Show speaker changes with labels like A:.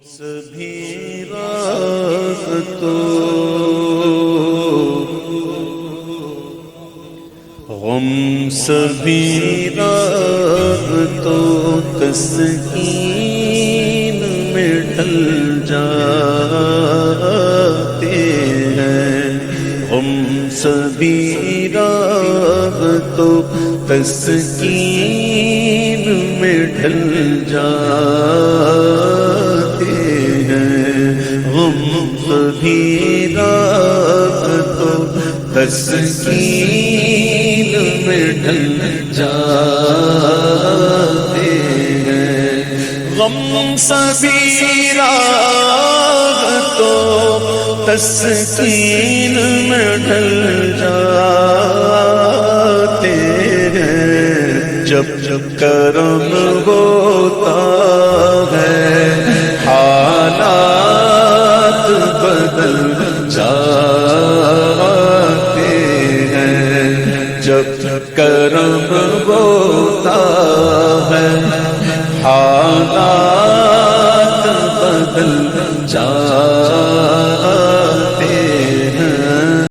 A: سبھی راحتوں غم سبھی راحتوں تسکین میں ڈھل جاتے ہیں غم سبھی راحتوں تسکین میں ڈھل جاتے ہیں غم سبھی راحتوں تسکین میں ڈھل جاتے ہیں غم سبھی راحتوں تسکین میں ڈھل جاتے ہیں جب جب کرم ہوتا ہے حالات بدل جاتے ہیں جب جب کرم ہوتا ہے حالات